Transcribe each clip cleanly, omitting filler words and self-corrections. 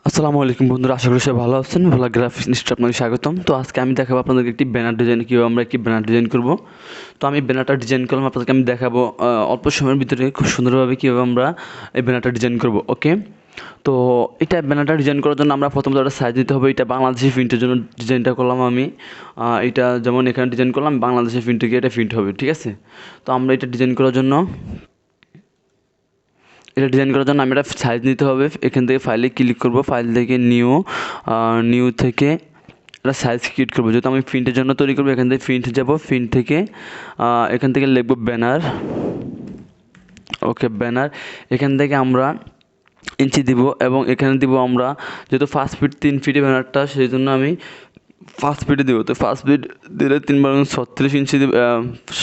আসসালামু আলাইকুম বন্ধুরা, আশা করি সবাই ভালো আছেন। ভোলা গ্রাফিক্স ইনস্টিটিউটে আপনাকে স্বাগতম। তো আজকে আমি দেখাবো আপনাদেরকে একটি ব্যানার ডিজাইন, কীভাবে আমরা একটি ব্যানার ডিজাইন করব। তো আমি ব্যানারটা ডিজাইন করলাম, আপনাদেরকে আমি দেখাবো অল্প সময়ের ভিতরে খুব সুন্দরভাবে কীভাবে আমরা এই ব্যানারটা ডিজাইন করব। ওকে, তো এটা ব্যানারটা ডিজাইন করার জন্য আমরা প্রথমত একটা সাইজ দিতে হবে। এটা বাংলাদেশি প্রিন্টের জন্য ডিজাইনটা করলাম আমি। এটা যেমন এখানে ডিজাইন করলাম, বাংলাদেশি প্রিন্টে গিয়ে এটা প্রিন্ট হবে, ঠিক আছে। তো আমরা এটা ডিজাইন করার জন্য আমি একটা সাইজ নিতে হবে। এখান থেকে ফাইলে ক্লিক করব, ফাইল থেকে নিউ থেকে একটা সাইজ ক্রিয়েট করবো। যেহেতু আমি প্রিন্টের জন্য তৈরি করবো, এখান থেকে প্রিন্ট যাব, প্রিন্ট থেকে এখান থেকে লিখবো ব্যানার। ওকে, ব্যানার। এখান থেকে আমরা ইঞ্চি দিব এবং এখানে দিব আমরা, যেহেতু 5 ফিট 3 ফিটে ব্যানারটা, সেই জন্য আমি 5 ফিটে দেবো। তো 5 ফিট দিলে 3 বার 36 ইঞ্চি দেবো,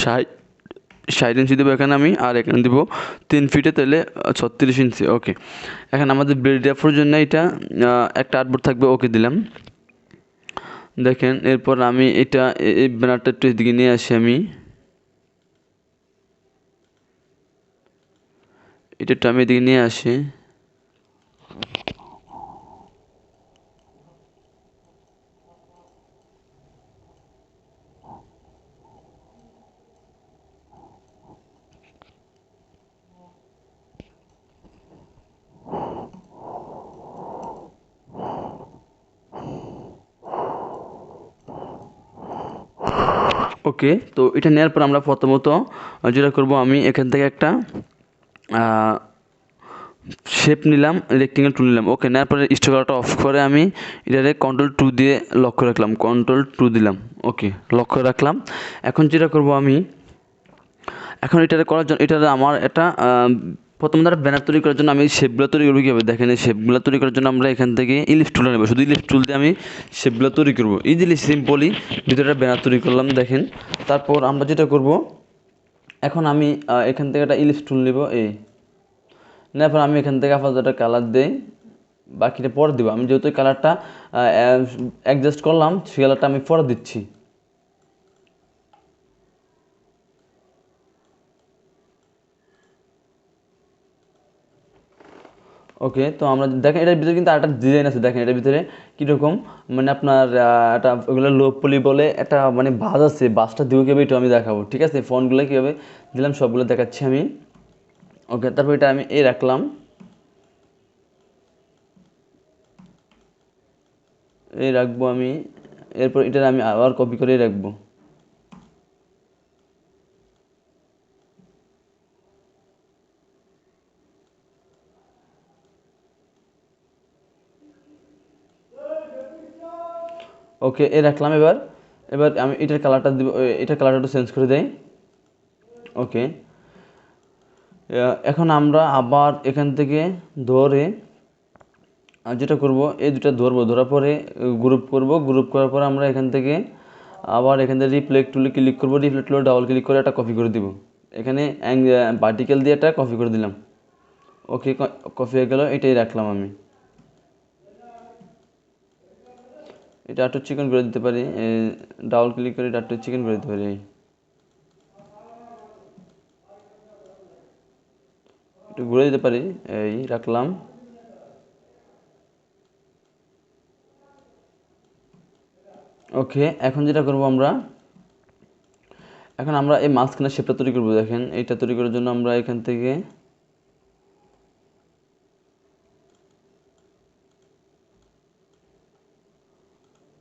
60 ইঞ্চি দেবো এখানে আমি, আর এখানে দেবো 3 ফিটে, তাহলে 36 ইঞ্চি। ওকে, এখন আমাদের বিল্ডআপের জন্য এটা একটা আর্টবোর্ড থাকবে। ওকে দিলাম। দেখেন, এরপর আমি এটা এই ব্যানারটা একটু এদিকে নিয়ে আসি। আমি এদিকে নিয়ে আসি। ওকে, তো এটা নেওয়ার পর আমরা প্রথমত যেটা করবো, আমি এখান থেকে একটা শেপ নিলাম, রেক্টেঙ্গেল টুল নিলাম। ওকে, নেওয়ার পরে স্ট্রোকটা অফ করে আমি এটারে Ctrl+2 দিয়ে লক্ষ্য রাখলাম, Ctrl+2 দিলাম। ওকে, লক্ষ্য রাখলাম। এখন যেটা করব আমি, এখন এটারে করার জন্য, এটারে আমার একটা প্রথমত একটা ব্যানার তৈরি করার জন্য আমি শেপগুলো তৈরি করবো কীভাবে দেখেন। এই শেপগুলো তৈরি করার জন্য আমরা এখান থেকে ইলিপস টুল নেবো। শুধু ইলিপস টুল দিয়ে আমি শেপগুলো তৈরি করবো, ইজিলি সিম্পলি ভিতরে ব্যানার তৈরি করলাম। দেখেন, তারপর আমরা যেটা করব, এখন আমি এখান থেকে একটা ইলিপস টুল নেব। নেওয়ার পর আমি এখান থেকে আপাতত একটা কালার দিই, বাকিটা পরে দেবো। আমি যেহেতু কালারটা অ্যাডজাস্ট করলাম, সেই কালারটা আমি পরে দিচ্ছি। ওকে, তো আমরা দেখেন এটার ভিতরে কিন্তু আরেকটা ডিজাইন আছে। দেখেন এটার ভিতরে কীরকম, মানে আপনার একটা ওগুলো লোপলি বলে একটা মানে বাজ আছে। বাজটা দিব কীভাবে একটু আমি দেখাবো, ঠিক আছে। ফোনগুলো কীভাবে দিলাম সবগুলো দেখাচ্ছি আমি। ওকে, তারপর এটা আমি রাখলাম, রাখবো আমি। এরপর এটা আমি আবার কপি করে রাখবো। ওকে, রাখলাম। এবার আমি এটার কালারটা দিব, এটার কালারটা একটু চেঞ্জ করে দেই। ওকে, এখন আমরা আবার এখান থেকে ধরে যেটা করব, এই দুটো ধরবো, ধরার পরে গ্রুপ করব। গ্রুপ করার পরে আমরা এখান থেকে আবার এখান থেকে রিফ্লেক্ট টুলে ক্লিক করবো। রিফ্লেক্ট টুলে ডাবল ক্লিক করে একটা কপি করে দিব। এখানে ভার্টিক্যাল দিয়ে একটা কপি করে দিলাম। ওকে, কপি হয়ে গেল। এটাই রাখলাম আমি। এটা একটু চিকেন করে দিতে পারি, ডাবল ক্লিক করে এটা একটু চিকেন করে দিতে পারি। একটু ঘুরে দিতে পারি, রাখলাম। ওকে, এখন যেটা করব আমরা, এখন আমরা এই মাঝখানের শেপটা তৈরি করবো। দেখেন, এইটা তৈরি করার জন্য আমরা এখান থেকে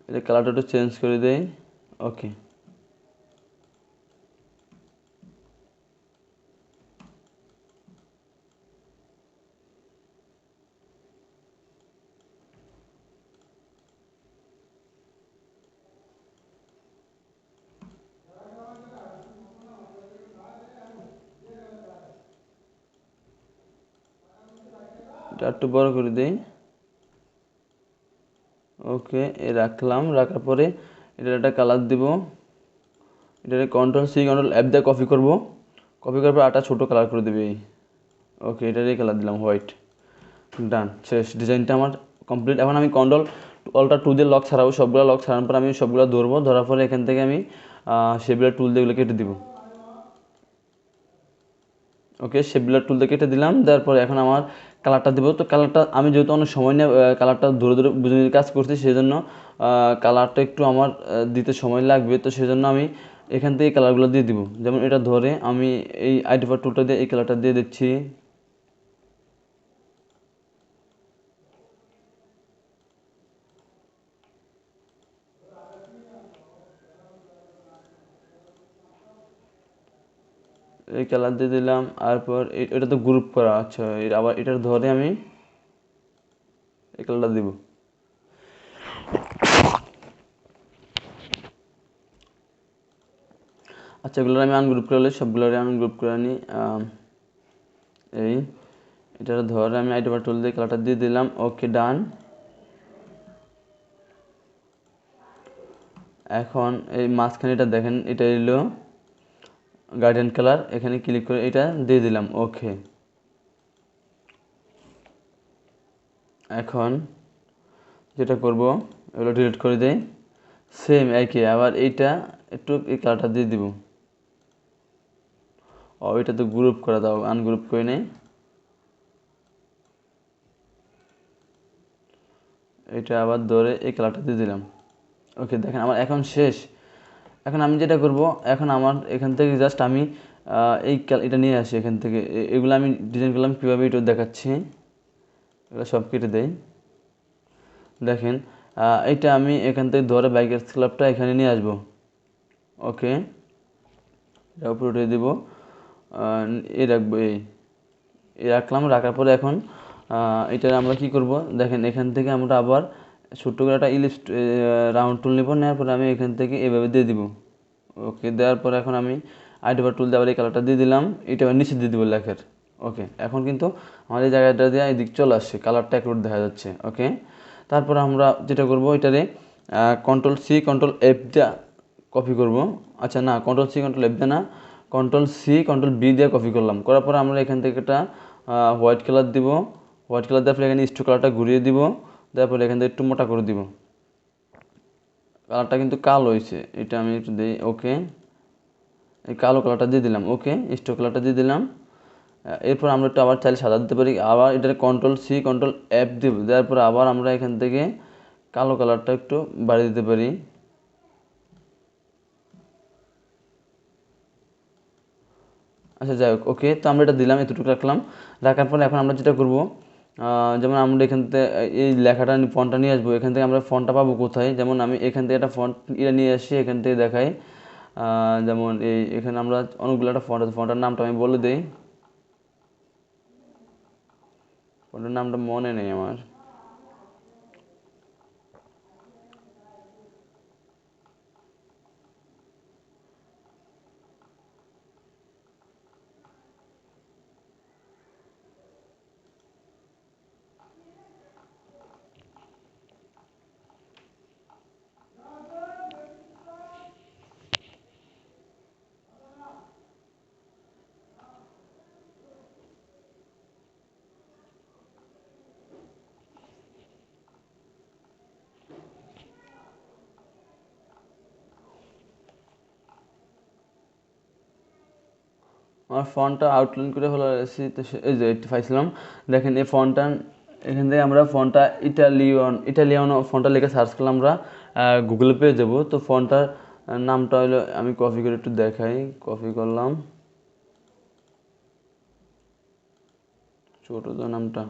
এটা কালারটা একটু চেঞ্জ করে দেই। ওকে, এটা একটু বড় করে দেই। ওকে, রাখলাম। রাখার পরে এটার একটা কালার দিব। এটাকে Ctrl+C Ctrl+F দিয়ে কপি করব। কপি করার পর একটা ছোটো কালার করে দেবে। ওকে, এটারই কালার দিলাম হোয়াইট। ডান, শেষ। ডিজাইনটা আমার কমপ্লিট। এখন আমি Ctrl+2 দিয়ে লক ছাড়াবো। সবগুলো লক ছাড়ানোর পর আমি সবগুলো ধরবো। ধরার পরে এখান থেকে আমি সেগুলো টুল দিয়ে এগুলো কেটে দিব। ওকে শেপ বিল্ডার টুল দিয়ে কেটে দিলাম, দেওয়ার পরে এখন আমার কালারটা দেবো। তো কালারটা আমি যেহেতু অনেক সময় নিয়ে কালারটা ধরে ধরে বুঝে নিয়ে কাজ করছি, সেই জন্য কালারটা একটু আমার দিতে সময় লাগবে। তো সেই জন্য আমি এখান থেকে কালারগুলো দিয়ে দিব। যেমন এটা ধরে আমি এই আইডেন্টিফায়ার টুলটা দিয়ে এই কালারটা দিয়ে দিচ্ছি। এই কালার দিয়ে দিলাম, তারপর এটা তো গ্রুপ করা, আচ্ছা আবার এটার ধরে আমি এই কালারটা দিব। আচ্ছা এগুলো আমি আনগ্রুপ করে নিই, সবগুলো আনগ্রুপ করে নিই। এই এটার ধরে আমি আইডেন্টিফায়ার টুল দিয়ে কালারটা দিয়ে দিলাম। ওকে ডান। এখন এই মাঝখানে এটা দেখেন, এটা এলো গার্ডেন কালার, এখানে ক্লিক করে এটা দিয়ে দিলাম। ওকে এখন যেটা করব এগুলো ডিলিট করে দেই। সেম একই আবার এইটা একটু এই কালারটা দিয়ে দিব। এটা তো গ্রুপ করা, দাও আনগ্রুপ করে নেই। এটা আবার ধরে এই কালারটা দিয়ে দিলাম। ওকে দেখেন আমার এখন শেষ। এখন আমি যেটা করব, এখন আমার এখান থেকে জাস্ট আমি এটা নিয়ে আসি এখান থেকে। এগুলো আমি ডিজাইন করলাম কীভাবে এটা দেখাচ্ছি। এগুলো সব কেটে দেই। দেখেন এইটা আমি এখান থেকে ধরে বাইকার্স ক্লাবটা এখানে নিয়ে আসবো। ওকে এটা উপরে উঠিয়ে দেবো, এই রাখবো, এই রাখলাম। রাখার পরে এখন এটা আমরা কি করব, দেখেন এখান থেকে আমরা আবার ছোট্ট করে একটা রাউন্ড টুল নেব, নেওয়ার পরে আমি এখান থেকে এভাবে দিয়ে দিব। ওকে দেওয়ার পরে এখন আমি আইডেন্টিফায়ার টুল দিয়ে আবার এই কালারটা দিয়ে দিলাম, এটা আবার নিচে দিয়ে দেবো লেখার। ওকে এখন কিন্তু আমার এই জায়গাটা দিয়ে এদিক চলে আসছে, কালারটা একটু দেখা যাচ্ছে। ওকে তারপর আমরা যেটা করব, এটারে কন্ট্রোল সি কন্ট্রোল এফ দিয়ে কপি করব। আচ্ছা না, কন্ট্রোল সি কন্ট্রোল এফ দিয়ে না, কন্ট্রোল সি কন্ট্রোল বি দিয়ে কপি করলাম। করার পর আমরা এখান থেকে একটা হোয়াইট কালার দিব। হোয়াইট কালার দেওয়ার পরে এখানে স্ট্রোক কালারটা ঘুরিয়ে দিব, তারপরে এখান থেকে একটু মোটা করে দিব। কালারটা কিন্তু কালো হয়েছে, এটা আমি একটু দিই। ওকে এই কালো কালারটা দিয়ে দিলাম। ওকে স্ট্রোক কালারটা দিয়ে দিলাম। এরপর আমরা একটু আবার চাইলে সাদা দিতে পারি, আবার এটার কন্ট্রোল সি কন্ট্রোল এফ দিব। দেওয়ার পর আবার আমরা এখান থেকে কালো কালারটা একটু বাড়িয়ে দিতে পারি। আচ্ছা যাই হোক, ওকে তো আমরা এটা দিলাম, এতটুকু রাখলাম। রাখার পরে এখন আমরা যেটা করব, যেমন আমরা এখান থেকে এই লেখাটা ফন্টটা নিয়ে আসবো। এখান থেকে আমরা ফন্টটা পাবো কোথায়, যেমন আমি এখান থেকে একটা ফন্ট এটা নিয়ে আসি, এখান থেকে দেখাই। যেমন এখানে আমরা অনেকগুলো একটা ফন্ট আছে, ফন্টের নামটা আমি বলে দিই। ফন্টের নামটা মনে নেই আমার। আমার ফন্টটা আউটলাইন করে হলো এসেছি, তো এই যে একটু পাইছিলাম। দেখেন এই ফন্টটা, এখান থেকে আমরা ফন্টটা ইটালিয়ানো ফন্টটা লিখে সার্চ করলে আমরা গুগলে পেয়ে যাবো। তো ফন্টটার নামটা হলো, আমি কপি করে একটু দেখাই। কপি করলাম, ছোট তো নামটা,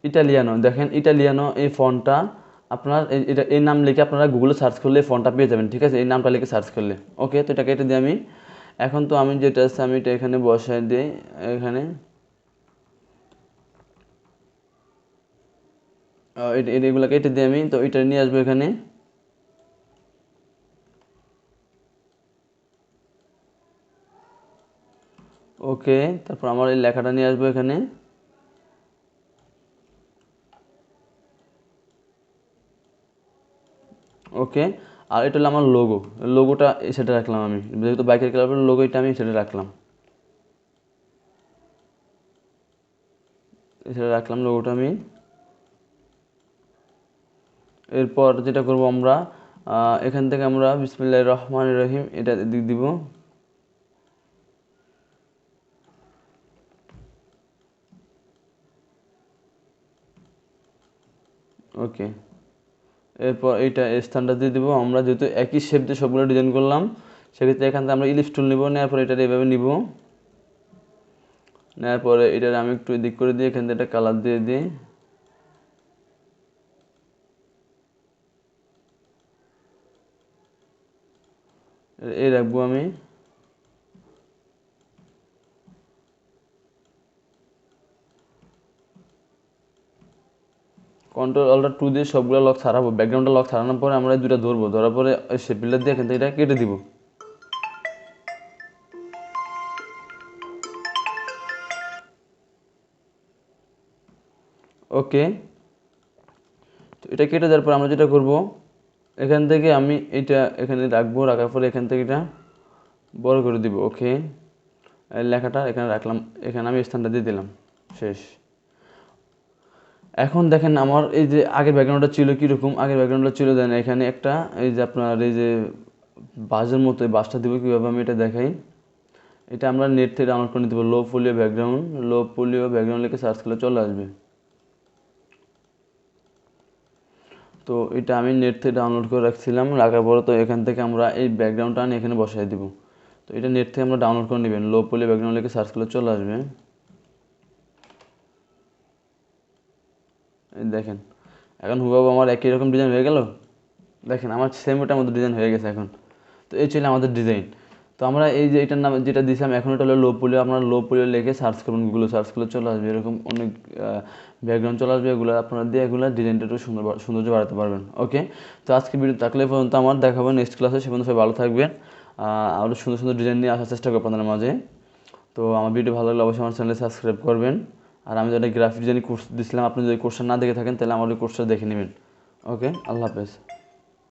ইটালিয়ানো। দেখেন ইটালিয়ানো এই ফন্টটা আপনার এটা এই নাম লিখে আপনারা গুগলে সার্চ করলে এই ফন্টটা পেয়ে যাবেন। ঠিক আছে, এই নামটা লিখে সার্চ করলে। ওকে তো এটা কেটে দিই আমি। এখন তো আমি যেটা আছে আমি এটা এখানে বসাই দিই। এখানে এগুলো কেটে দিই আমি, তো এটা নিয়ে আসবো এখানে। ওকে তারপর আমার এই লেখাটা নিয়ে আসবো এখানে। ওকে আর এটা হলো আমার লোগো, লোগোটা সেটা রাখলাম আমি, যেহেতু বাইকের ক্লাবের লোগো এটা আমি সেটা রাখলাম। সেটা রাখলাম লোগোটা আমি। এরপর যেটা করব আমরা, এখান থেকে আমরা বিসমিল্লাহির রহমানির রহিম এটা দিক দিব। ওকে, এরপর এইটা স্থানটা দিয়ে দেবো আমরা, যেহেতু একই শেপ দিয়ে সবগুলো ডিজাইন করলাম সেক্ষেত্রে এখান থেকে আমরা ইলিপস টুল নিব, নেওয়ার পরে এটা এইভাবে নিব, নেওয়ার পরে এটার আমি একটু এদিক করে দিয়ে এখান থেকে একটা কালার দিয়ে দিই, এই রাখবো আমি। কন্ট্রোল অল্টার 2 দিয়ে সবগুলো লক ছাড়াবো, ব্যাকগ্রাউন্ডটা লক ছাড়ানোর পরে আমরা এই দুটো ধরবো, ধরার পরে শেপ বিল্ডার দিয়ে এখান থেকে এটা কেটে দিব। ওকে, তো এটা কেটে দেওয়ার পর আমরা যেটা করব, এখান থেকে আমি এটা এখানে রাখবো, রাখার পরে এখান থেকে এটা বড় করে দিব। ওকে, লেখাটা এখানে রাখলাম, এখানে আমি স্থানটা দিয়ে দিলাম, শেষ। এখন দেখেন আমার এই যে আগের ব্যাকগ্রাউন্ডটা ছিল কীরকম, আগের ব্যাকগ্রাউন্ডটা ছিল দেন এখানে একটা এই যে আপনার এই যে বাসের মতো, এই বাসটা দিব কীভাবে আমি এটা দেখাই। এটা আমরা নেট থেকে ডাউনলোড করে নিতে পারবো, লো পোলিও ব্যাকগ্রাউন্ড, লো পোলিও ব্যাকগ্রাউন্ড লিখে সার্চ করলে চলে আসবে। তো এটা আমি নেট থেকে ডাউনলোড করে রাখছিলাম, রাখার পরে তো এখান থেকে আমরা এই ব্যাকগ্রাউন্ডটা আনি এখানে বসাই দিব। তো এটা নেট থেকে আমরা ডাউনলোড করে নেবেন, লো পোলিও ব্যাকগ্রাউন্ড লিখে সার্চ করলে চলে আসবে। এই দেখেন এখন হুবহু আমার একই রকম ডিজাইন হয়ে গেল, দেখেন আমার সেম ওটার মধ্যে ডিজাইন হয়ে গেছে এখন। তো এই ছিল আমাদের ডিজাইন। তো আমরা এই যে এটার নাম যেটা দিয়েছিলাম এখন এটা হলো লো পোলিও, আপনারা লো পোলিও লিখে সার্চ করুন, গুগলে সার্চ করলে চলে আসবে, এরকম অনেক ব্যাকগ্রাউন্ড চলে আসবে, এগুলো আপনারা দিয়ে এগুলো ডিজাইনটা একটু সৌন্দর্য বাড়াতে পারবেন। ওকে, তো আজকে ভিডিও থাকলে পর্যন্ত আমার দেখাবো নেক্সট ক্লাসে, সে পর্যন্ত সবাই ভালো থাকবেন। আরও সুন্দর সুন্দর ডিজাইন নিয়ে আসার চেষ্টা করবো আপনাদের মাঝে। তো আমার ভিডিও ভালো লাগলে অবশ্যই আমার চ্যানেলে সাবস্ক্রাইব করবেন। আর আমি যেটা গ্রাফিক ডিজাইন কোর্স দিয়েছিলাম, আপনি যদি কোর্সটা না দেখে থাকেন তাহলে আমার ওই কোর্সটা দেখে নেবেন। ওকে, আল্লাহ হাফেজ।